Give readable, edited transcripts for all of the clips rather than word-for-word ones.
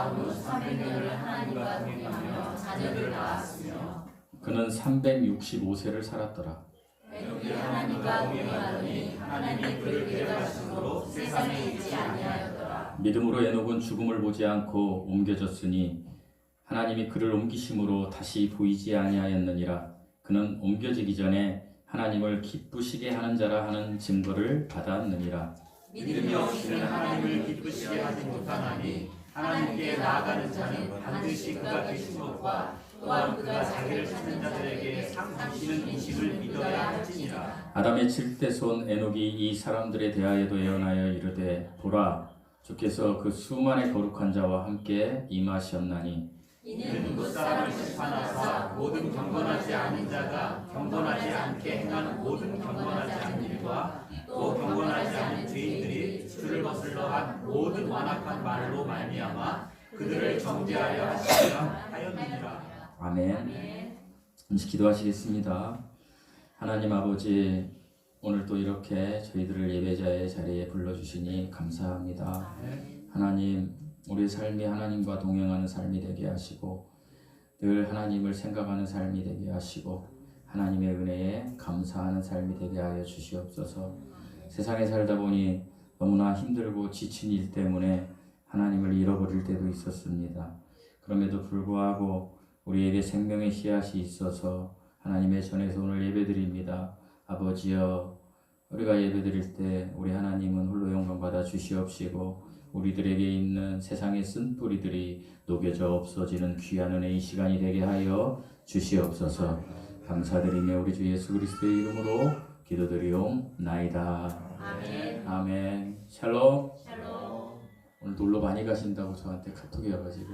낳은 후 300년을 하나님과 동행하며 자녀를 낳았으며 그는 365세를 살았더라. 에녹이 하나님과 동행하더니 하나님이 그를 데려가심으로 세상에 있지 아니하였더라. 믿음으로 에녹은 죽음을 보지 않고 옮겨졌으니 하나님이 그를 옮기심으로 다시 보이지 아니하였느니라. 그는 옮겨지기 전에 하나님을 기쁘시게 하는 자라 하는 증거를 받았느니라. 믿음이 없이는 하나님을 기쁘시게 하지 못하나니 하나님께 나아가는 자는 반드시 그가 계신 것과 또한 그가 자기를 찾는 자들에게 상 주시는 인식을 믿어야 할지니라. 아담의 7대 손 에녹이 이 사람들에 대하여도 예언하여 이르되 보라 주께서 그 수많은 거룩한 자와 함께 임하셨나니 이는 그 사람을 심판하사 모든 경건하지 않은 자가 경건하지 않게 행하는 모든 경건하지 않은 일과 또 경건하지 않은 죄인들이 주를 거슬러 한 모든 완악한 말로 말미암아 그들을 정죄하려 하시리라 하였느니라. 아멘. 잠시 기도하시겠습니다. 하나님 아버지, 오늘 또 이렇게 저희들을 예배자의 자리에 불러주시니 감사합니다. 하나님, 우리의 삶이 하나님과 동행하는 삶이 되게 하시고 늘 하나님을 생각하는 삶이 되게 하시고 하나님의 은혜에 감사하는 삶이 되게 하여 주시옵소서. 세상에 살다 보니 너무나 힘들고 지친 일 때문에 하나님을 잃어버릴 때도 있었습니다. 그럼에도 불구하고 우리에게 생명의 씨앗이 있어서 하나님의 전에서 오늘 예배드립니다. 아버지여, 우리가 예배드릴 때 우리 하나님은 홀로 영광 받아 주시옵시고 우리들에게 있는 세상의 쓴뿌리들이 녹여져 없어지는 귀한 은혜의 시간이 되게 하여 주시옵소서. 감사드리며 우리 주 예수 그리스도의 이름으로 기도드리옵나이다. 아멘. 아멘. 샬롬. 샬롬. 오늘 놀러 많이 가신다고 저한테 카톡이 와가지고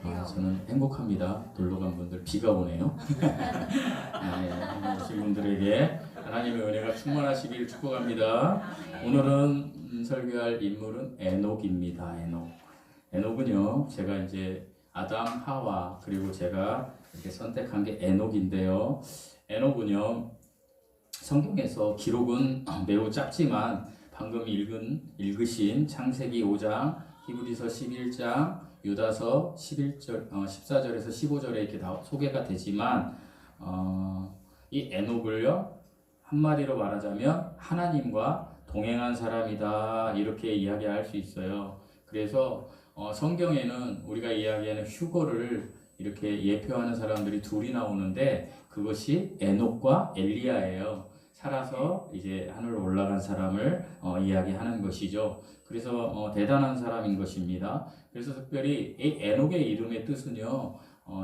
저는 행복합니다. 놀러 간 분들. 비가 오네요. 네, 오신 분들에게 하나님의 은혜가 충만하시길 축복합니다. 오늘은 설교할 인물은 에녹입니다. 에녹은요, 제가 이제 아담, 하와 그리고 제가 이렇게 선택한 게 에녹인데요. 에녹은요, 성경에서 기록은 매우 짧지만 방금 읽으신 창세기 5장, 히브리서 11장, 유다서 14절에서 15절에 이렇게 소개가 되지만 이 에녹을요, 한마디로 말하자면 하나님과 동행한 사람이다 이렇게 이야기할 수 있어요. 그래서 성경에는 우리가 이야기하는 휴거를 이렇게 예표하는 사람들이 둘이 나오는데 그것이 에녹과 엘리야예요. 살아서 이제 하늘로 올라간 사람을 이야기하는 것이죠. 그래서 대단한 사람인 것입니다. 그래서 특별히 이 에녹의 이름의 뜻은요,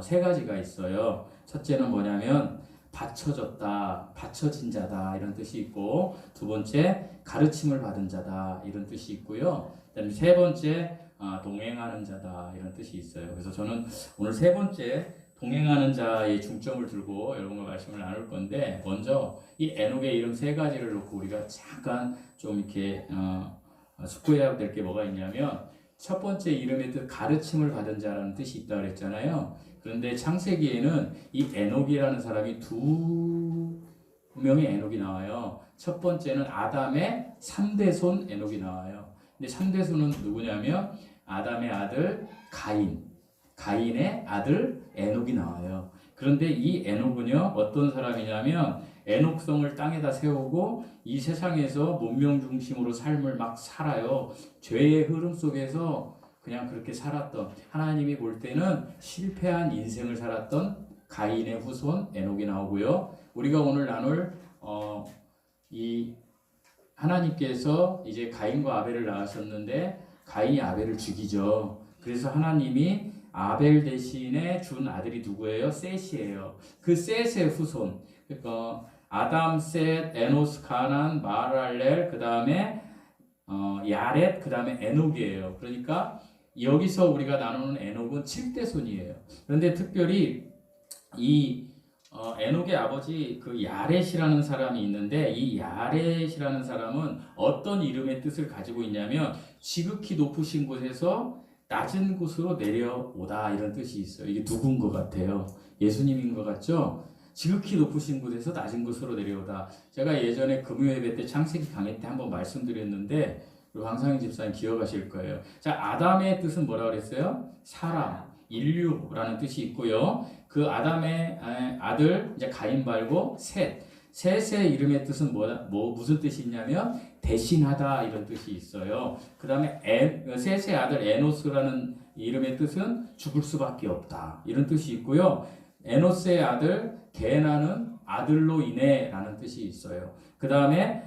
세 가지가 있어요. 첫째는 뭐냐면 받쳐졌다, 받쳐진 자다 이런 뜻이 있고, 두 번째 가르침을 받은 자다 이런 뜻이 있고요. 그다음에 세 번째 동행하는 자다 이런 뜻이 있어요. 그래서 저는 오늘 세 번째 동행하는 자의 중점을 두고 여러분과 말씀을 나눌 건데, 먼저 이 에녹의 이름 세 가지를 놓고 우리가 잠깐 좀 이렇게 숙고해야 될 게 뭐가 있냐면, 첫 번째 이름의 뜻 가르침을 받은 자라는 뜻이 있다고 그랬잖아요. 그런데 창세기에는 이 에녹이라는 사람이 두 명의 에녹이 나와요. 첫 번째는 아담의 3대 손 에녹이 나와요. 근데 3대 손은 누구냐면 아담의 아들 가인의 아들 에녹이 나와요. 그런데 이 에녹은요, 어떤 사람이냐면 에녹성을 땅에다 세우고 이 세상에서 문명 중심으로 삶을 막 살아요. 죄의 흐름 속에서 그냥 그렇게 살았던, 하나님이 볼 때는 실패한 인생을 살았던 가인의 후손 에녹이 나오고요. 우리가 오늘 나눌 이 하나님께서 이제 가인과 아벨을 낳으셨는데 가인이 아벨을 죽이죠. 그래서 하나님이 아벨 대신에 준 아들이 누구예요? 셋이에요. 그 셋의 후손. 그러니까 아담, 셋, 에노스, 가난, 마랄렐, 그 다음에 야렛, 그 다음에 에녹이에요. 그러니까 여기서 우리가 나누는 에녹은 7대 손이에요. 그런데 특별히 이 에녹의 아버지 그 야렛이라는 사람이 있는데, 이 야렛이라는 사람은 어떤 이름의 뜻을 가지고 있냐면 지극히 높으신 곳에서 낮은 곳으로 내려오다 이런 뜻이 있어요. 이게 누군 것 같아요? 예수님인 것 같죠? 지극히 높으신 곳에서 낮은 곳으로 내려오다. 제가 예전에 금요예배 때 창세기 강의 때 한번 말씀드렸는데 그리고 황상희 집사님 기억하실 거예요. 자, 아담의 뜻은 뭐라 그랬어요? 사람, 인류라는 뜻이 있고요. 그 아담의 아들 이제 가인 말고 셋. 셋의 이름의 뜻은 무슨 뜻이 있냐면 대신하다 이런 뜻이 있어요. 그 다음에 셋의 아들 에노스라는 이름의 뜻은 죽을 수밖에 없다 이런 뜻이 있고요. 에노스의 아들 게나는 아들로 인해라는 뜻이 있어요. 그 다음에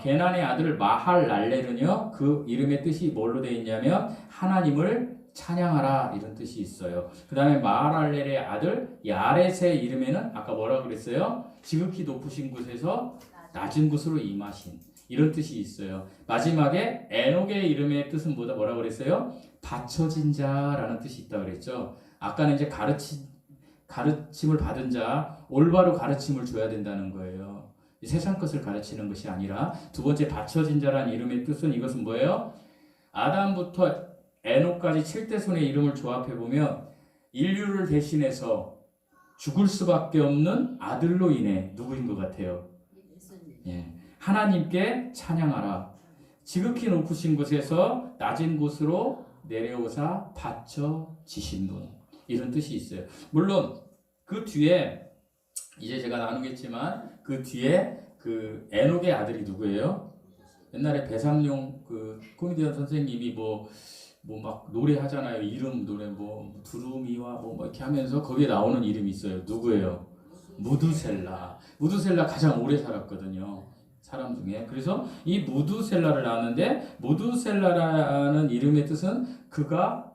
게난의 아들 마할랄렐은요, 그 이름의 뜻이 뭘로 되어 있냐면 하나님을 찬양하라 이런 뜻이 있어요. 그 다음에 마할랄렐의 아들 야렛의 이름에는 아까 뭐라고 그랬어요? 지극히 높으신 곳에서 낮은 곳으로 임하신 이런 뜻이 있어요. 마지막에 에녹의 이름의 뜻은 뭐라고 그랬어요? 받쳐진 자라는 뜻이 있다고 그랬죠. 아까는 이제 가르침을 받은 자, 올바로 가르침을 줘야 된다는 거예요. 세상 것을 가르치는 것이 아니라 두 번째 받쳐진 자라는 이름의 뜻은 이것은 뭐예요? 아담부터 에녹까지 7대손의 이름을 조합해 보면 인류를 대신해서 죽을 수밖에 없는 아들로 인해 누구인 것 같아요? 예. 하나님께 찬양하라. 지극히 높으신 곳에서 낮은 곳으로 내려오사 받쳐지신 분. 이런 뜻이 있어요. 물론 그 뒤에 이제 제가 나누겠지만 그 뒤에 그 에녹의 아들이 누구예요? 옛날에 배삼룡 그 코미디언 선생님이 뭐 막 노래하잖아요. 이름 노래 뭐 두루미와 뭐 이렇게 하면서 거기에 나오는 이름이 있어요. 누구예요? 무두셀라. 무두셀라 가장 오래 살았거든요. 사람 중에. 그래서 이 무두셀라를 낳았는데 무두셀라라는 이름의 뜻은 그가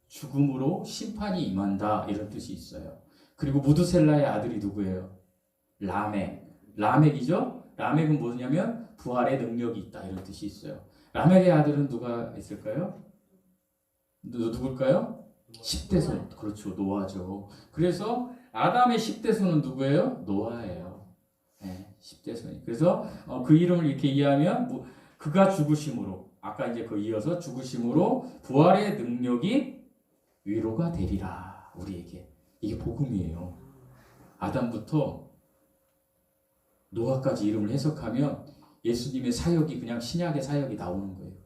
죽음으로 심판이 임한다 이런 뜻이 있어요. 그리고 무두셀라의 아들이 누구예요? 라멕. 라멕이죠? 라멕은 뭐냐면 부활의 능력이 있다 이런 뜻이 있어요. 라멕의 아들은 누가 있을까요? 누굴까요? 10대손. 그렇죠. 노아죠. 그래서 아담의 10대손은 누구예요? 노아예요. 네, 10대손이. 그래서 그 이름을 이렇게 이해하면 그가 죽으심으로 아까 이제 그 이어서 죽으심으로 부활의 능력이 위로가 되리라 우리에게. 이게 복음이에요. 아담부터 노아까지 이름을 해석하면 예수님의 사역이 그냥 신약의 사역이 나오는 거예요.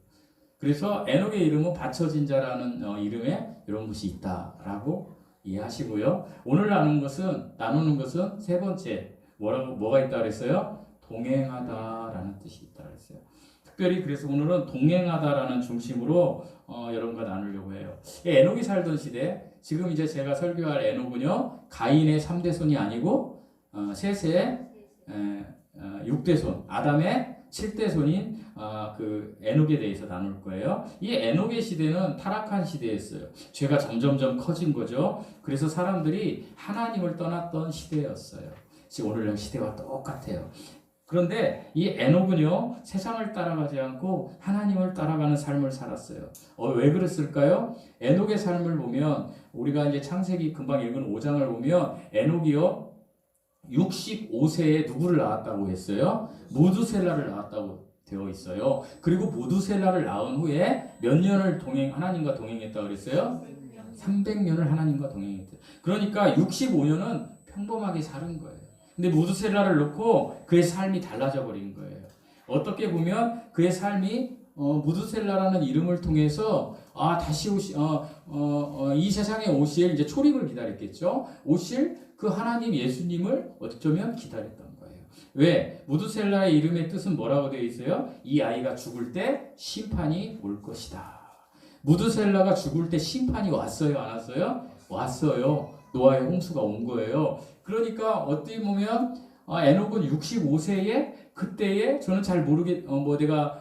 그래서 에녹의 이름은 받쳐진 자라는 이름에 이런 것이 있다라고 이해하시고요. 오늘 나누는 것은 세 번째 뭐가 있다 그랬어요? 동행하다라는 뜻이 있다 그랬어요. 특별히 그래서 오늘은 동행하다라는 중심으로 여러분과 나누려고 해요. 에녹이 살던 시대, 지금 이제 제가 설교할 에녹은요 가인의 3대손이 아니고 셋의 6대손, 아담의 7대손인 그 에녹에 대해서 나눌 거예요. 이 에녹의 시대는 타락한 시대였어요. 죄가 점점점 커진 거죠. 그래서 사람들이 하나님을 떠났던 시대였어요. 지금 오늘날 시대와 똑같아요. 그런데 이 에녹은요 세상을 따라가지 않고 하나님을 따라가는 삶을 살았어요. 왜 그랬을까요? 에녹의 삶을 보면 우리가 이제 창세기 금방 읽은 5장을 보면 에녹이요 65세에 누구를 낳았다고 했어요? 무두셀라를 낳았다고 되어 있어요. 그리고 무두셀라를 낳은 후에 몇 년을 하나님과 동행했다고 그랬어요? 300년을 하나님과 동행했대요. 그러니까 65년은 평범하게 사는 거예요. 근데 무두셀라를 놓고 그의 삶이 달라져 버린 거예요. 어떻게 보면 그의 삶이 무두셀라라는 이름을 통해서 다시 이 세상에 오실 이제 초림을 기다렸겠죠. 오실 그 하나님 예수님을 어쩌면 기다렸던 거예요. 왜? 무두셀라의 이름의 뜻은 뭐라고 되어 있어요? 이 아이가 죽을 때 심판이 올 것이다. 무두셀라가 죽을 때 심판이 왔어요? 안 왔어요? 왔어요. 노아의 홍수가 온 거예요. 그러니까 어떻게 보면 에녹은 65세에 그때에 저는 잘 내가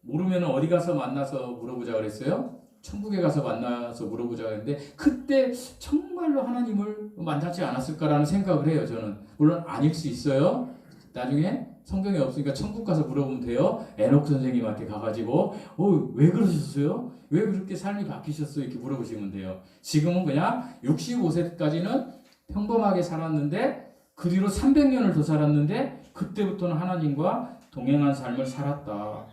모르면 어디 가서 만나서 물어보자 그랬어요? 천국에 가서 만나서 물어보자 했는데 그때 정말로 하나님을 만나지 않았을까라는 생각을 해요. 저는 물론 아닐 수 있어요. 나중에 성경에 없으니까 천국 가서 물어보면 돼요. 에녹 선생님한테 가가지고 왜 그러셨어요? 왜 그렇게 삶이 바뀌셨어요? 이렇게 물어보시면 돼요. 지금은 그냥 65세까지는 평범하게 살았는데 그 뒤로 300년을 더 살았는데 그때부터는 하나님과 동행한 삶을 살았다.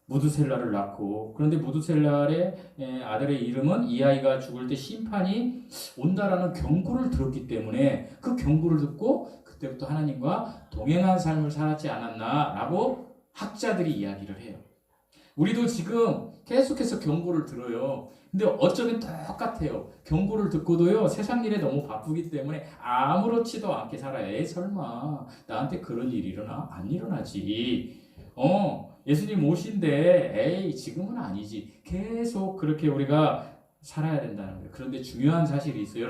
무두셀라를 낳고, 그런데 무두셀라의 아들의 이름은 이 아이가 죽을 때 심판이 온다라는 경고를 들었기 때문에 그 경고를 듣고 그때부터 하나님과 동행한 삶을 살았지 않았나라고 학자들이 이야기를 해요. 우리도 지금 계속해서 경고를 들어요. 근데 어쩌면 똑같아요. 경고를 듣고도요, 세상 일에 너무 바쁘기 때문에 아무렇지도 않게 살아요. 에이, 설마 나한테 그런 일이 일어나? 안 일어나지. 예수님 오신데 에이, 지금은 아니지. 계속 그렇게 우리가 살아야 된다는 거예요. 그런데 중요한 사실이 있어요.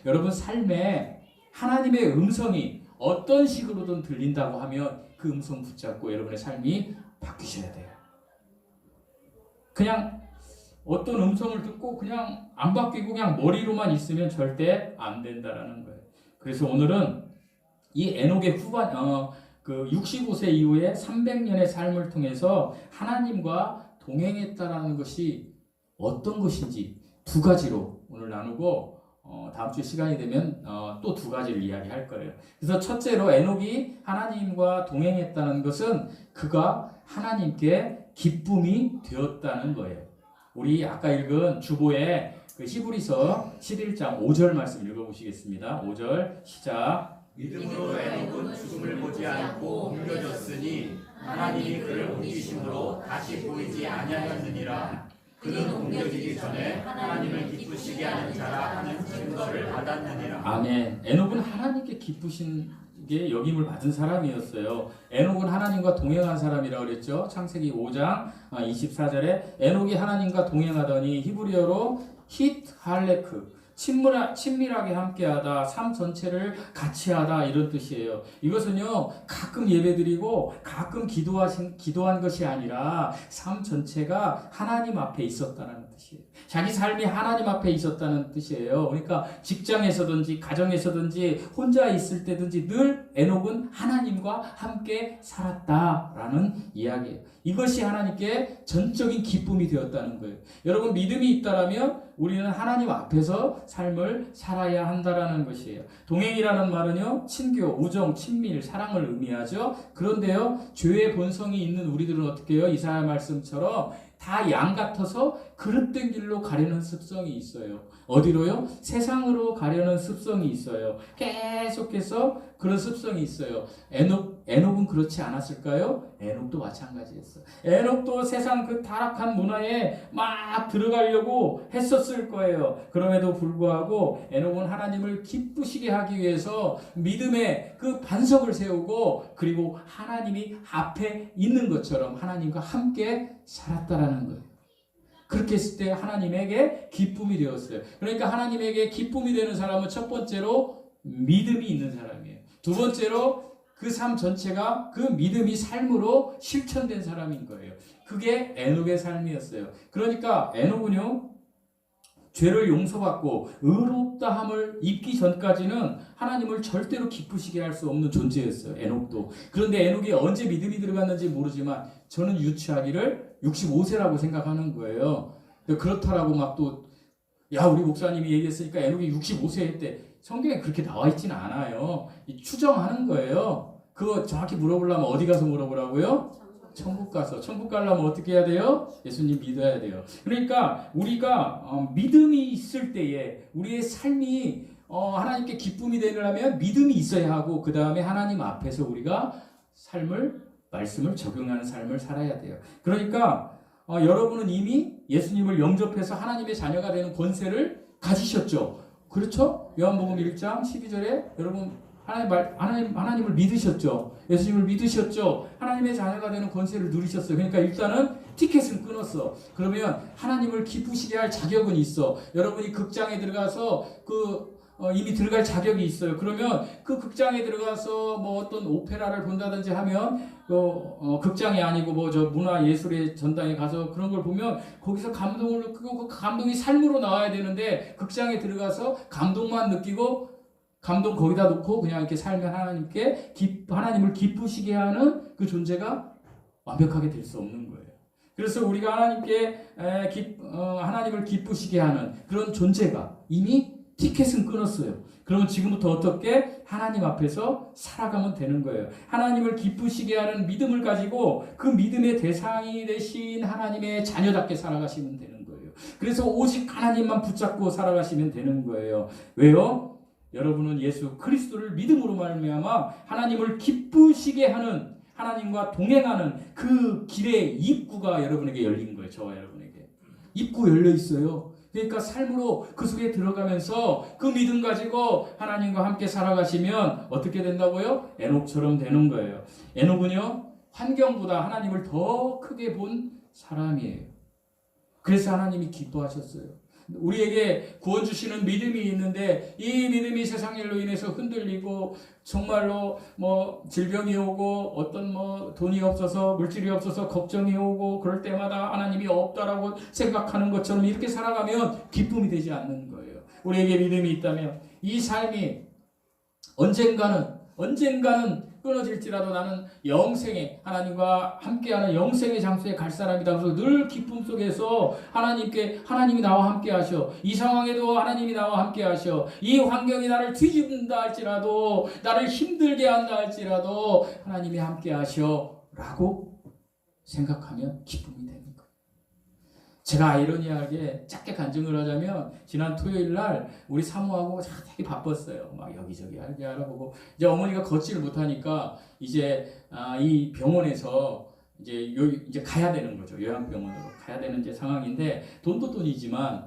여러분 삶에 하나님의 음성이 어떤 식으로든 들린다고 하면 그 음성 붙잡고 여러분의 삶이 바뀌셔야 돼요. 그냥 어떤 음성을 듣고 그냥 안 바뀌고 그냥 머리로만 있으면 절대 안 된다라는 거예요. 그래서 오늘은 이 에녹의 후반 그 65세 이후에 300년의 삶을 통해서 하나님과 동행했다라는 것이 어떤 것인지 두 가지로 오늘 나누고 다음 주 시간이 되면 또 두 가지를 이야기할 거예요. 그래서 첫째로 에녹이 하나님과 동행했다는 것은 그가 하나님께 기쁨이 되었다는 거예요. 우리 아까 읽은 주보의 그 히브리서 11장 5절 말씀 읽어보시겠습니다. 5절 시작. 믿음으로 에녹은 죽음을 보지 않고 옮겨졌으니 하나님이 그를 옮기심으로 다시 보이지 아니하였느니라. 그는 옮겨지기 전에 하나님을 기쁘시게 하는 자라 하는 증거를 받았느니라. 아멘. 에녹은 하나님께 기쁘신 게 여김을 받은 사람이었어요. 에녹은 하나님과 동행한 사람이라고 그랬죠. 창세기 5장 24절에 에녹이 하나님과 동행하더니 히브리어로 힛 할레크 친밀하게 함께하다, 삶 전체를 같이 하다 이런 뜻이에요. 이것은요 가끔 예배드리고 가끔 기도한 것이 아니라 삶 전체가 하나님 앞에 있었다는 뜻이에요. 자기 삶이 하나님 앞에 있었다는 뜻이에요. 그러니까 직장에서든지 가정에서든지 혼자 있을 때든지 늘 에녹은 하나님과 함께 살았다라는 이야기예요. 이것이 하나님께 전적인 기쁨이 되었다는 거예요. 여러분 믿음이 있다라면 우리는 하나님 앞에서 삶을 살아야 한다라는 것이에요. 동행이라는 말은요, 친교, 우정, 친밀, 사랑을 의미하죠. 그런데요, 죄의 본성이 있는 우리들은 어떻게 해요? 이사야 말씀처럼 다 양 같아서 그릇된 길로 가려는 습성이 있어요. 어디로요? 세상으로 가려는 습성이 있어요. 계속해서 그런 습성이 있어요. 에녹은 그렇지 않았을까요? 에녹도 마찬가지였어요. 에녹도 세상 그 타락한 문화에 막 들어가려고 했었을 거예요. 그럼에도 불구하고 에녹은 하나님을 기쁘시게 하기 위해서 믿음의 그 반석을 세우고 그리고 하나님이 앞에 있는 것처럼 하나님과 함께 살았다라는 거예요. 그렇게 했을 때 하나님에게 기쁨이 되었어요. 그러니까 하나님에게 기쁨이 되는 사람은 첫 번째로 믿음이 있는 사람이에요. 두 번째로 그 삶 전체가 그 믿음이 삶으로 실천된 사람인 거예요. 그게 에녹의 삶이었어요. 그러니까 에녹은요, 죄를 용서받고 의롭다함을 입기 전까지는 하나님을 절대로 기쁘시게 할 수 없는 존재였어요. 에녹도. 그런데 에녹이 언제 믿음이 들어갔는지 모르지만 저는 유추하기를 65세라고 생각하는 거예요. 그렇다라고 막 또 우리 목사님이 얘기했으니까 에녹이 65세 때 성경에 그렇게 나와 있지는 않아요. 추정하는 거예요. 그거 정확히 물어보려면 어디 가서 물어보라고요? 천국 가서. 천국 가려면 어떻게 해야 돼요? 예수님 믿어야 돼요. 그러니까 우리가 믿음이 있을 때에 우리의 삶이 하나님께 기쁨이 되려면 믿음이 있어야 하고 그 다음에 하나님 앞에서 우리가 말씀을 적용하는 삶을 살아야 돼요. 그러니까 여러분은 이미 예수님을 영접해서 하나님의 자녀가 되는 권세를 가지셨죠. 그렇죠? 요한복음 1장 12절에 여러분 하나님을 믿으셨죠. 예수님을 믿으셨죠. 하나님의 자녀가 되는 권세를 누리셨어요. 그러니까 일단은 티켓은 끊었어. 그러면 하나님을 기쁘시게 할 자격은 있어. 여러분이 극장에 들어가서 이미 들어갈 자격이 있어요. 그러면 그 극장에 들어가서 뭐 어떤 오페라를 본다든지 하면 극장이 아니고 뭐 저 문화예술의 전당에 가서 그런 걸 보면 거기서 감동을 느끼고 그 감동이 삶으로 나와야 되는데 극장에 들어가서 감동만 느끼고 감동 거기다 놓고 그냥 이렇게 살면 하나님을 기쁘시게 하는 그 존재가 완벽하게 될 수 없는 거예요. 그래서 우리가 하나님을 기쁘시게 하는 그런 존재가 이미 티켓은 끊었어요. 그러면 지금부터 어떻게 하나님 앞에서 살아가면 되는 거예요. 하나님을 기쁘시게 하는 믿음을 가지고 그 믿음의 대상이 되신 하나님의 자녀답게 살아가시면 되는 거예요. 그래서 오직 하나님만 붙잡고 살아가시면 되는 거예요. 왜요? 여러분은 예수 그리스도를 믿음으로 말미암아 하나님을 기쁘시게 하는 하나님과 동행하는 그 길의 입구가 여러분에게 열린 거예요. 저와 여러분에게 입구 열려 있어요. 그러니까 삶으로 그 속에 들어가면서 그 믿음 가지고 하나님과 함께 살아가시면 어떻게 된다고요? 에녹처럼 되는 거예요. 에녹은요, 환경보다 하나님을 더 크게 본 사람이에요. 그래서 하나님이 기뻐하셨어요. 우리에게 구원 주시는 믿음이 있는데 이 믿음이 세상 일로 인해서 흔들리고 정말로 뭐 질병이 오고 어떤 뭐 돈이 없어서 물질이 없어서 걱정이 오고 그럴 때마다 하나님이 없다라고 생각하는 것처럼 이렇게 살아가면 기쁨이 되지 않는 거예요. 우리에게 믿음이 있다면 이 삶이 언젠가는 끊어질지라도 나는 영생에 하나님과 함께하는 영생의 장소에 갈 사람이다. 그래서 늘 기쁨 속에서 하나님이 나와 함께 하셔. 이 상황에도 하나님이 나와 함께 하셔. 이 환경이 나를 뒤집는다 할지라도 나를 힘들게 한다 할지라도 하나님이 함께 하셔 라고 생각하면 기쁨이 되는 거예요. 제가 아이러니하게 짧게 간증을 하자면 지난 토요일 날 우리 사모하고 되게 바빴어요. 막 여기저기 알아보고 이제 어머니가 걷지를 못하니까 이제 이 병원에서 이제 가야 되는 거죠. 요양병원으로 가야 되는 이제 상황인데 돈도 돈이지만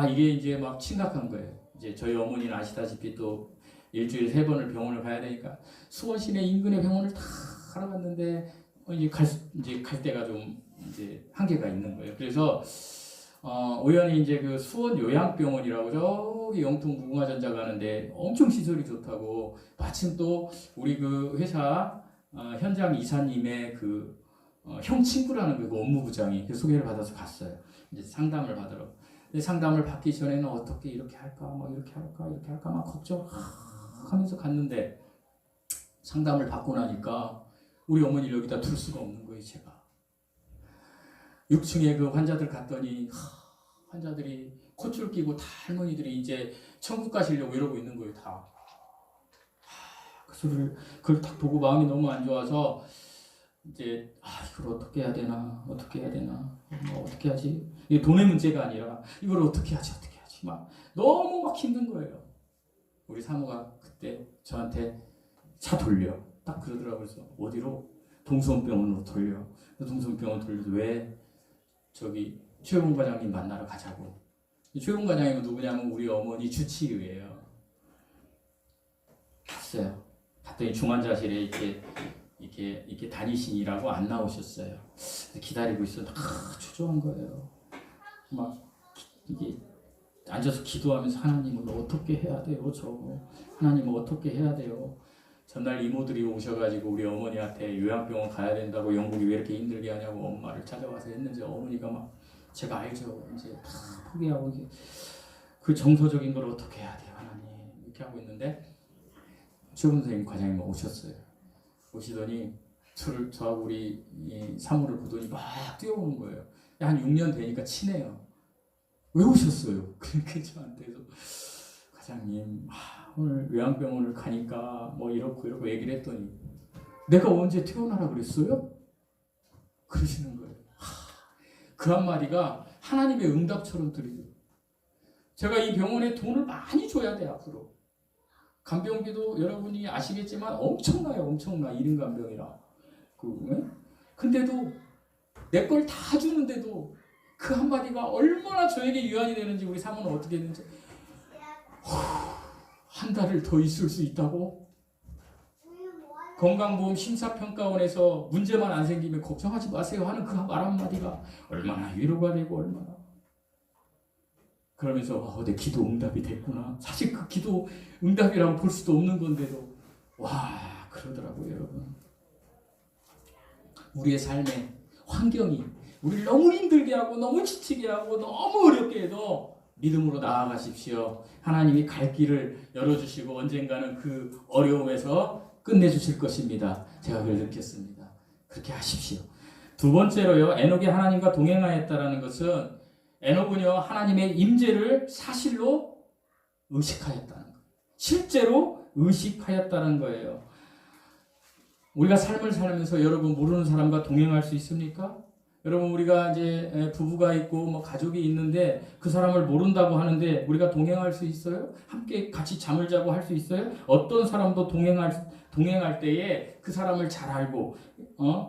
이게 이제 막 심각한 거예요. 이제 저희 어머니는 아시다시피 또 일주일에 3번을 병원을 가야 되니까 수원 시내 인근의 병원을 다 알아봤는데 이제 갈 때가 좀 이제 한계가 있는 거예요. 그래서 우연히 이제 그 수원 요양병원이라고 저기 영통 무궁화전자 가는데 엄청 시설이 좋다고 마침 또 우리 그 회사 현장 이사님의 그 형 친구라는 그 업무부장이 그 소개를 받아서 갔어요. 이제 상담을 받으러. 근데 상담을 받기 전에는 어떻게 이렇게 할까, 뭐 이렇게 할까 막 걱정하면서 갔는데 상담을 받고 나니까 우리 어머니를 여기다 둘 수가 없는 거예요, 제가. 6층에 그 환자들 갔더니 환자들이 콧줄 끼고 다 할머니들이 이제 천국 가시려고 이러고 있는 거예요, 다. 그걸 딱 보고 마음이 너무 안 좋아서 이제 이걸 어떻게 해야 되나 뭐 어떻게 하지? 이게 돈의 문제가 아니라 이걸 어떻게 하지 막 너무 막 힘든 거예요. 우리 사모가 그때 저한테 차 돌려 딱 그러더라고요. 그래서 어디로? 동수원병원으로 돌려. 동수원병원 돌려서 왜? 저기 최용훈 과장님 만나러 가자고. 최용훈 과장님은 누구냐면 우리 어머니 주치의예요. 갔어요. 갔더니 중환자실에 이렇게 다니시니라고 안 나오셨어요. 기다리고 있었는데 초조한 거예요. 막 이게 앉아서 기도하면서 하나님은 어떻게 해야 돼요? 하나님은 어떻게 해야 돼요? 전날 이모들이 오셔가지고 우리 어머니한테 요양병원 가야 된다고 영국이 왜 이렇게 힘들게 하냐고 엄마를 찾아와서 했는지 어머니가 막 제가 알죠. 이제 다 포기하고 이게 그 정서적인 걸 어떻게 해야 돼요, 하나님 이렇게 하고 있는데 최훈 선생님 과장님 오셨어요. 오시더니 저하고 우리 사모를 보더니 막 뛰어오는 거예요. 한 6년 되니까 친해요. 왜 오셨어요? 그러니까 저한테서 과장님 오늘 요양병원을 가니까 뭐 이렇고 얘기를 했더니 내가 언제 태어나라 그랬어요? 그러시는 거예요. 그 한마디가 하나님의 응답처럼 들리죠. 제가 이 병원에 돈을 많이 줘야 돼 앞으로. 간병비도 여러분이 아시겠지만 엄청나요. 1인 간병이라. 근데도 내 걸 다 주는데도 그 한마디가 얼마나 저에게 유한이 되는지 우리 사모는 어떻게 했는지 한 달을 더 있을 수 있다고? 건강보험 심사평가원에서 문제만 안 생기면 걱정하지 마세요 하는 그 말 한마디가 얼마나 위로가 되고 얼마나 그러면서 내 기도 응답이 됐구나. 사실 그 기도 응답이라고 볼 수도 없는 건데도 그러더라고요. 여러분, 우리의 삶의 환경이 우리를 너무 힘들게 하고 너무 지치게 하고 너무 어렵게 해도 믿음으로 나아가십시오. 하나님이 갈 길을 열어주시고 언젠가는 그 어려움에서 끝내주실 것입니다. 제가 그걸 느꼈습니다. 그렇게 하십시오. 두 번째로요, 에녹이 하나님과 동행하였다라는 것은 에녹은요 하나님의 임재를 사실로 의식하였다는 거예요. 실제로 의식하였다는 거예요. 우리가 삶을 살면서 여러분 모르는 사람과 동행할 수 있습니까? 여러분 우리가 이제 부부가 있고 뭐 가족이 있는데 그 사람을 모른다고 하는데 우리가 동행할 수 있어요? 함께 같이 잠을 자고 할 수 있어요? 어떤 사람도 동행할 동행할 때에 그 사람을 잘 알고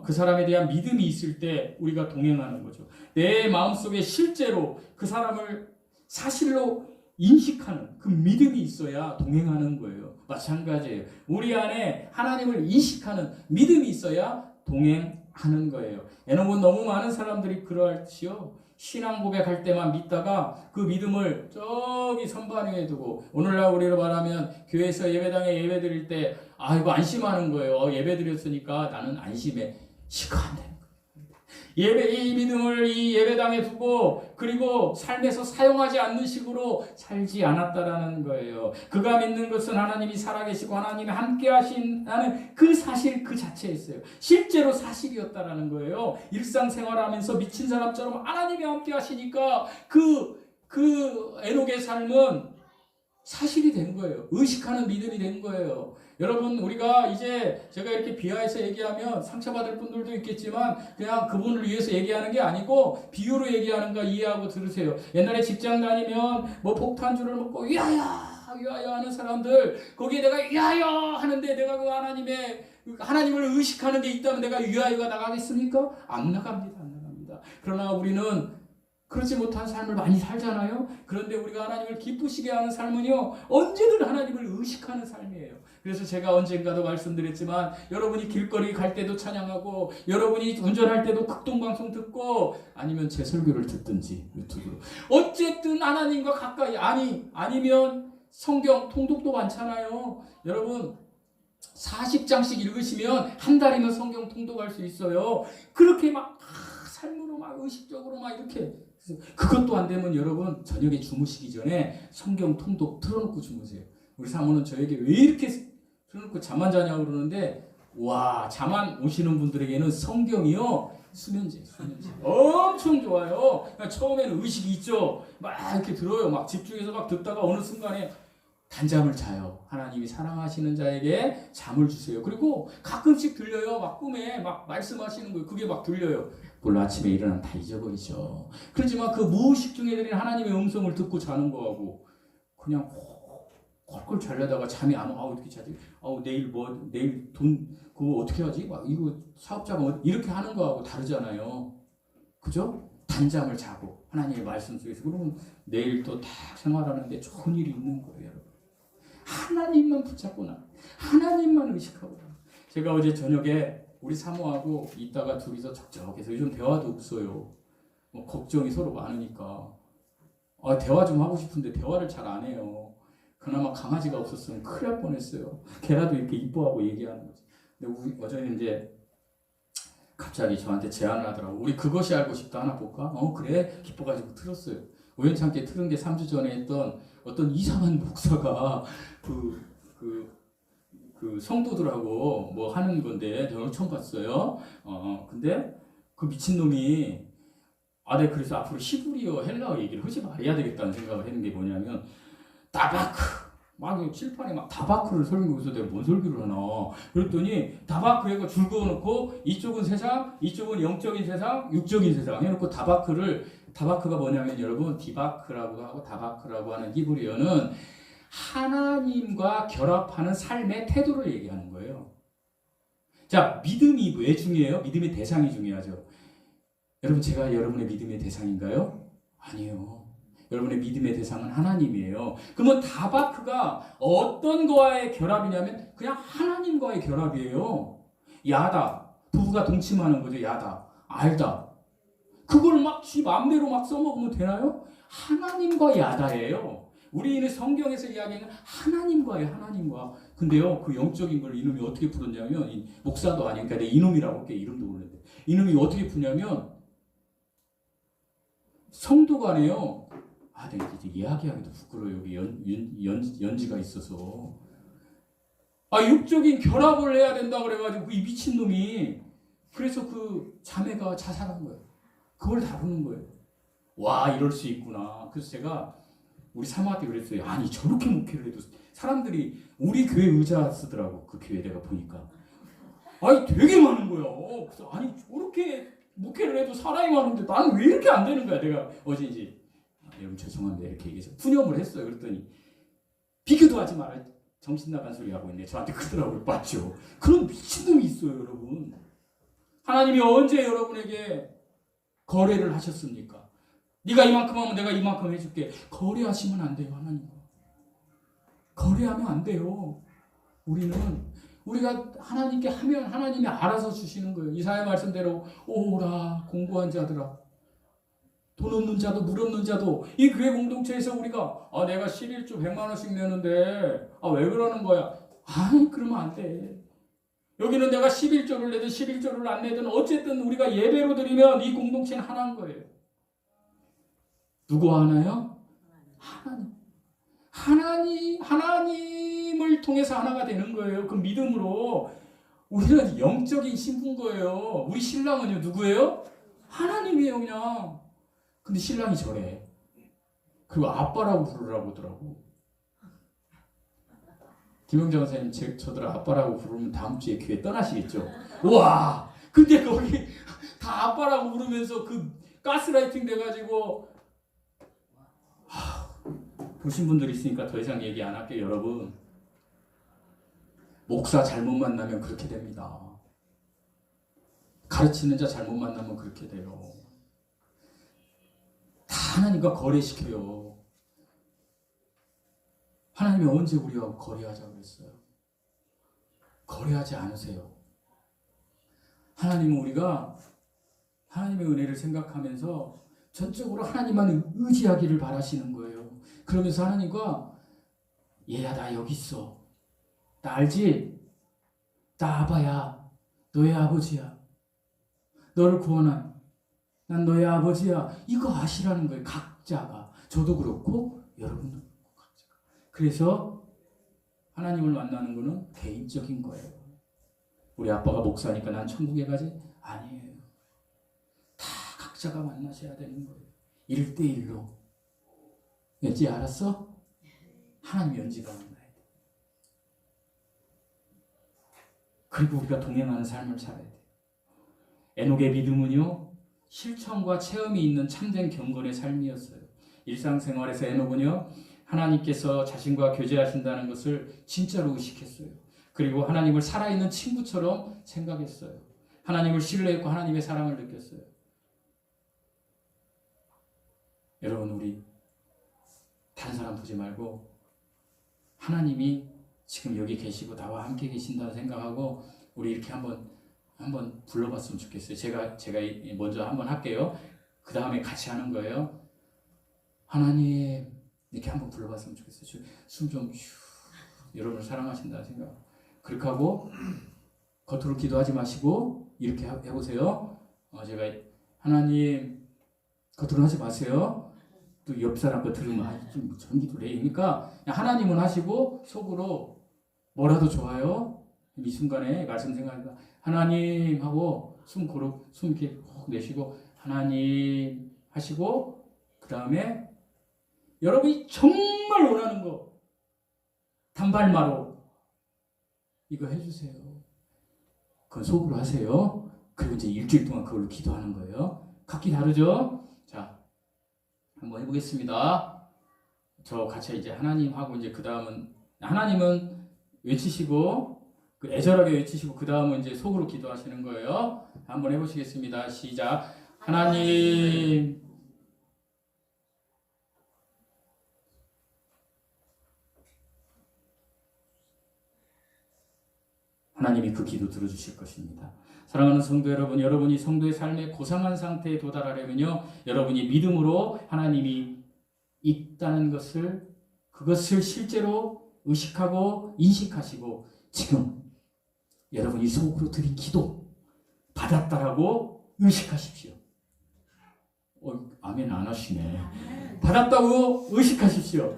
그 사람에 대한 믿음이 있을 때 우리가 동행하는 거죠. 내 마음속에 실제로 그 사람을 사실로 인식하는 그 믿음이 있어야 동행하는 거예요. 마찬가지예요. 우리 안에 하나님을 인식하는 믿음이 있어야 동행하는 거예요. 여러분, 너무 많은 사람들이 그러할지요. 신앙 고백할 때만 믿다가 그 믿음을 저기 선반 위에 두고, 오늘날 우리로 말하면 교회에서 예배당에 예배 드릴 때 이거 안심하는 거예요. 예배 드렸으니까 나는 안심해. 시간 안 되는 거예요. 이 믿음을 이 예배당에 두고 그리고 삶에서 사용하지 않는 식으로 살지 않았다라는 거예요. 그가 믿는 것은 하나님이 살아계시고 하나님이 함께 하신다는 그 사실 그 자체였어요. 실제로 사실이었다라는 거예요. 일상생활하면서 미친 사람처럼 하나님이 함께 하시니까 그 에녹의 삶은 사실이 된 거예요. 의식하는 믿음이 된 거예요. 여러분, 우리가 이제 제가 이렇게 비하해서 얘기하면 상처받을 분들도 있겠지만 그냥 그분을 위해서 얘기하는 게 아니고 비유로 얘기하는가 이해하고 들으세요. 옛날에 직장 다니면 뭐 폭탄주를 먹고 위하여 하는 사람들, 거기에 내가 위하여 하는데 내가 그 하나님을 의식하는 게 있다면 내가 위하여가 나가겠습니까? 안 나갑니다. 그러나 우리는 그렇지 못한 삶을 많이 살잖아요. 그런데 우리가 하나님을 기쁘시게 하는 삶은요, 언제든 하나님을 의식하는 삶이에요. 그래서 제가 언젠가도 말씀드렸지만 여러분이 길거리 갈 때도 찬양하고, 여러분이 운전할 때도 극동방송 듣고, 아니면 제 설교를 듣든지 유튜브로, 어쨌든 하나님과 가까이, 아니면 성경 통독도 많잖아요. 여러분 40장씩 읽으시면 한 달이면 성경 통독할 수 있어요. 그렇게 막 삶으로 막 의식적으로 막 이렇게. 그것도 안 되면 여러분 저녁에 주무시기 전에 성경 통독 틀어놓고 주무세요. 우리 사모는 저에게 왜 이렇게 틀어놓고 잠 안 자냐고 그러는데, 와, 잠 안 오시는 분들에게는 성경이요 수면제 엄청 좋아요. 그러니까 처음에는 의식이 있죠. 막 이렇게 들어요. 막 집중해서 막 듣다가 어느 순간에 단잠을 자요. 하나님이 사랑하시는 자에게 잠을 주세요. 그리고 가끔씩 들려요. 막 꿈에 막 말씀하시는 거예요. 그게 막 들려요. 물론 아침에 일어나면 다 잊어버리죠. 그렇지만 그 무의식 중에 들린 하나님의 음성을 듣고 자는 거하고 그냥 콜콜 자려다가 잠이 안 와. 어떻게 자지? 내일 돈 그거 어떻게 하지? 막 이거 사업자가 이렇게 하는 거하고 다르잖아요. 그죠? 단잠을 자고 하나님의 말씀 속에서, 그러면 내일 또 딱 생활하는데 좋은 일이 있는 거예요. 하나님만 붙잡고 하나님만 의식하고. 제가 어제 저녁에 우리 사모하고 있다가 둘이서 적적해서, 요즘 대화도 없어요. 뭐 걱정이 서로 많으니까 대화 좀 하고 싶은데 대화를 잘 안 해요. 그나마 강아지가 없었으면 큰일 날 뻔했어요. 걔라도 이렇게 이뻐하고 얘기하는 거지. 근데 어제 이제 갑자기 저한테 제안을 하더라고. 우리 그것이 알고 싶다 하나 볼까? 그래? 기뻐가지고 틀었어요. 우연찮게 틀은 게 3주 전에 했던 어떤 이상한 목사가 그 성도들하고 뭐 하는 건데 내가 처음 봤어요. 근데 그 미친놈이 내가 그래서 앞으로 히브리어 헬라어 얘기를 하지 말아야 되겠다는 생각을 했는 게 뭐냐면, 다바크 막 칠판에 막 다바크를 설명해서 내가 뭔 설교를 하나 그랬더니, 다바크 해가 줄 그어놓고 이쪽은 세상, 이쪽은 영적인 세상, 육적인 세상 해놓고 다바크가 뭐냐면 여러분, 디바크라고 하고 다바크라고 하는 히브리어는 하나님과 결합하는 삶의 태도를 얘기하는 거예요. 자, 믿음이 왜 중요해요? 믿음의 대상이 중요하죠. 여러분, 제가 여러분의 믿음의 대상인가요? 아니에요. 여러분의 믿음의 대상은 하나님이에요. 그러면 다바크가 어떤 거와의 결합이냐면 그냥 하나님과의 결합이에요. 야다, 부부가 동침하는 거죠. 야다, 알다. 그걸 막 지 맘대로 막 써먹으면 되나요? 하나님과 야다예요. 우리는 성경에서 이야기하는 하나님과예요. 하나님과. 근데요, 그 영적인 걸 이놈이 어떻게 풀었냐면, 목사도 아니니까 내 이놈이라고 할게. 이름도 모르는데 이놈이 어떻게 푸냐면, 성도 간에요. 내가 이제 이야기하기도 부끄러워. 여기 연지가 있어서. 육적인 결합을 해야 된다 그래가지고 이 미친놈이, 그래서 그 자매가 자살한 거예요. 그걸 다루는 거예요. 와, 이럴 수 있구나. 그래서 제가 우리 사모한테 그랬어요. 아니, 저렇게 목회를 해도 사람들이 우리 교회 의자 쓰더라고. 그 교회 내가 보니까 되게 많은 거야. 그래서 저렇게 목회를 해도 사람이 많은데 나는 왜 이렇게 안 되는 거야. 내가 어제 이제 여러분 죄송합니다 이렇게 얘기해서 푸념을 했어요. 그랬더니 비교도 하지 마라. 정신 나간 소리 하고 있네. 저한테 그러더라고요. 맞죠? 그런 미친놈이 있어요, 여러분. 하나님이 언제 여러분에게 거래를 하셨습니까? 네가 이만큼 하면 내가 이만큼 해줄게. 거래하시면 안 돼요, 하나님과. 거래하면 안 돼요. 우리가 하나님께 하면 하나님이 알아서 주시는 거예요. 이사야 말씀대로 오라 공고한 자들아, 돈 없는 자도 물 없는 자도 이 교회 공동체에서 우리가 내가 11조 100만 원씩 내는데 왜 그러는 거야? 아니 그러면 안 돼. 여기는 내가 11조를 내든 11조를 안 내든 어쨌든 우리가 예배로 드리면 이 공동체는 하나인 거예요. 누구 하나요? 하나님을 통해서 하나가 되는 거예요. 그 믿음으로 우리는 영적인 신부인 거예요. 우리 신랑은요 누구예요? 하나님이에요 그냥. 근데 신랑이 저래. 그리고 아빠라고 부르라고 하더라고. 김영정 선생님 저들 아빠라고 부르면 다음 주에 교회 떠나시겠죠? 와, 근데 거기 다 아빠라고 부르면서 그 가스라이팅 돼가지고 보신 분들이 있으니까 더 이상 얘기 안 할게요. 여러분, 목사 잘못 만나면 그렇게 됩니다. 가르치는 자 잘못 만나면 그렇게 돼요. 다 하나님과 거래시켜요. 하나님이 언제 우리와 거래하자고 그랬어요? 거래하지 않으세요. 하나님은 우리가 하나님의 은혜를 생각하면서 전적으로 하나님만 의지하기를 바라시는 거예요. 그러면서 하나님과 얘야 나 여기 있어. 나 알지? 나 아바야. 너의 아버지야. 너를 구원한 난 너의 아버지야. 이거 아시라는 거예요. 각자가. 저도 그렇고 여러분도 그렇고 각자가. 그래서 하나님을 만나는 거는 개인적인 거예요. 우리 아빠가 목사니까 난 천국에 가지? 아니에요. 다 각자가 만나셔야 되는 거예요. 1대1로. 왠지 알았어? 하나님 연지가 만나야 돼. 그리고 우리가 동행하는 삶을 살아야 돼. 에녹의 믿음은요, 실천과 체험이 있는 참된 경건의 삶이었어요. 일상생활에서 에녹은요, 하나님께서 자신과 교제하신다는 것을 진짜로 의식했어요. 그리고 하나님을 살아있는 친구처럼 생각했어요. 하나님을 신뢰했고 하나님의 사랑을 느꼈어요. 여러분, 우리 다른 사람 보지 말고 하나님이 지금 여기 계시고 나와 함께 계신다고 생각하고 우리 이렇게 한번 불러봤으면 좋겠어요. 제가 먼저 한번 할게요. 그 다음에 같이 하는 거예요. 하나님 이렇게 한번 불러봤으면 좋겠어요. 숨 좀 여러분을 사랑하신다는 생각. 그렇게 하고 겉으로 기도하지 마시고 이렇게 해보세요. 제가 하나님 겉으로 하지 마세요. 또 옆 사람 거 들으면 좀 전기도래. 그러니까 하나님은 하시고 속으로 뭐라도 좋아요. 이 순간에 말씀 생각하니까 하나님 하고 숨 이렇게 훅 내쉬고 하나님 하시고 그 다음에 여러분이 정말 원하는 거 단발마로 이거 해주세요. 그건 속으로 하세요. 그리고 이제 일주일 동안 그걸로 기도하는 거예요. 각기 다르죠? 자, 한번 해보겠습니다. 저 같이 이제 하나님 하고 이제 그 다음은 하나님은 외치시고 애절하게 외치시고 그 다음은 이제 속으로 기도하시는 거예요. 한번 해보시겠습니다. 시작. 하나님. 하나님이 그 기도 들어주실 것입니다. 사랑하는 성도 여러분, 여러분이 성도의 삶의 고상한 상태에 도달하려면요, 여러분이 믿음으로 하나님이 있다는 그것을 실제로 의식하고 인식하시고 지금 여러분이 속으로 드린 기도 받았다라고 의식하십시오. 아멘 안 하시네. 받았다고 의식하십시오.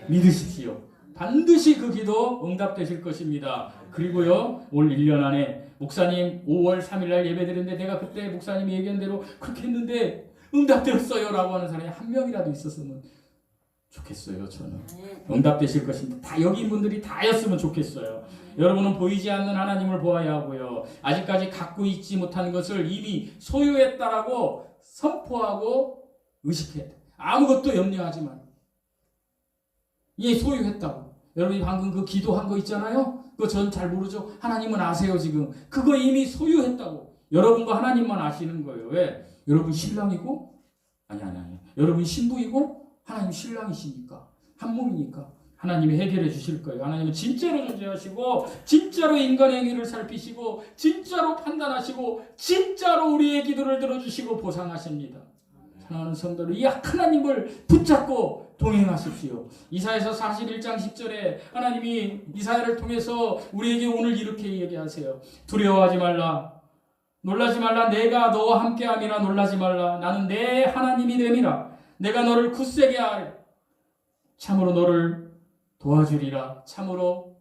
믿으십시오. 반드시 그 기도 응답되실 것입니다. 그리고요, 올 1년 안에 목사님 5월 3일날 예배드렸는데 내가 그때 목사님이 얘기한 대로 그렇게 했는데 응답되었어요 라고 하는 사람이 한 명이라도 있었으면 좋겠어요. 저는 응답되실 것입니다. 다 여기 분들이 다였으면 좋겠어요. 여러분은 보이지 않는 하나님을 보아야 하고요, 아직까지 갖고 있지 못한 것을 이미 소유했다라고 선포하고 의식해야 돼. 아무것도 염려하지 말고. 예, 소유했다고. 여러분이 방금 그 기도한 거 있잖아요. 그거 전 잘 모르죠. 하나님은 아세요 지금. 그거 이미 소유했다고. 여러분과 하나님만 아시는 거예요. 왜? 여러분 신랑이고 아니. 여러분 신부이고 하나님 신랑이시니까 한 몸이니까 하나님이 해결해 주실 거예요. 하나님은 진짜로 존재하시고 진짜로 인간의 행위를 살피시고 진짜로 판단하시고 진짜로 우리의 기도를 들어주시고 보상하십니다. 사랑하는 성도들, 이 하나님을 붙잡고 동행하십시오. 이사야서 41장 10절에 하나님이 이사야를 통해서 우리에게 오늘 이렇게 얘기하세요. 두려워하지 말라. 놀라지 말라. 내가 너와 함께함이라. 놀라지 말라. 나는 내 하나님이 됨이라. 내가 너를 굳세게 하리. 참으로 너를 도와주리라. 참으로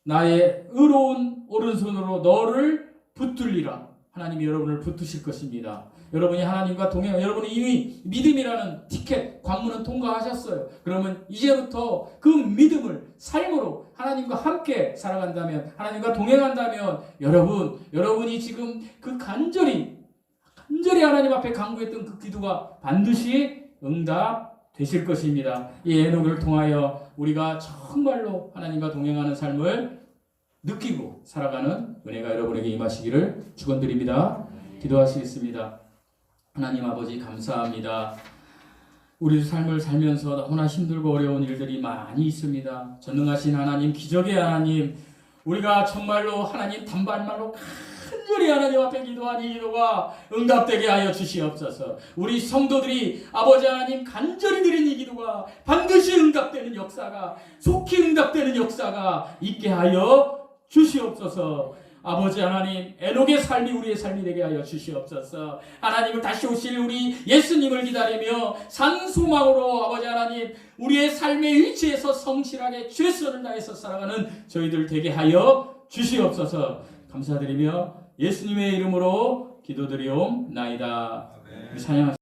나의 의로운 오른손으로 너를 붙들리라. 하나님이 여러분을 붙드실 것입니다. 여러분이 하나님과 동행, 여러분이 이미 믿음이라는 티켓, 관문은 통과하셨어요. 그러면 이제부터 그 믿음을 삶으로 하나님과 함께 살아간다면, 하나님과 동행한다면, 여러분이 지금 그 간절히 하나님 앞에 간구했던 그 기도가 반드시 응답되실 것입니다. 이 에녹을 통하여 우리가 정말로 하나님과 동행하는 삶을 느끼고 살아가는 은혜가 여러분에게 임하시기를 축원드립니다. 기도하시겠습니다. 하나님 아버지 감사합니다. 우리 삶을 살면서 너무나 힘들고 어려운 일들이 많이 있습니다. 전능하신 하나님, 기적의 하나님, 우리가 정말로 하나님 단발말로 간절히 하나님 앞에 기도한 이 기도가 응답되게 하여 주시옵소서. 우리 성도들이 아버지 하나님 간절히 드린 이 기도가 반드시 응답되는 역사가, 속히 응답되는 역사가 있게 하여 주시옵소서. 아버지 하나님, 에녹의 삶이 우리의 삶이 되게 하여 주시옵소서. 하나님을 다시 오실 우리 예수님을 기다리며 산소망으로 아버지 하나님 우리의 삶의 위치에서 성실하게 최선을 다해서 살아가는 저희들 되게 하여 주시옵소서. 감사드리며 예수님의 이름으로 기도드리옵나이다. 찬양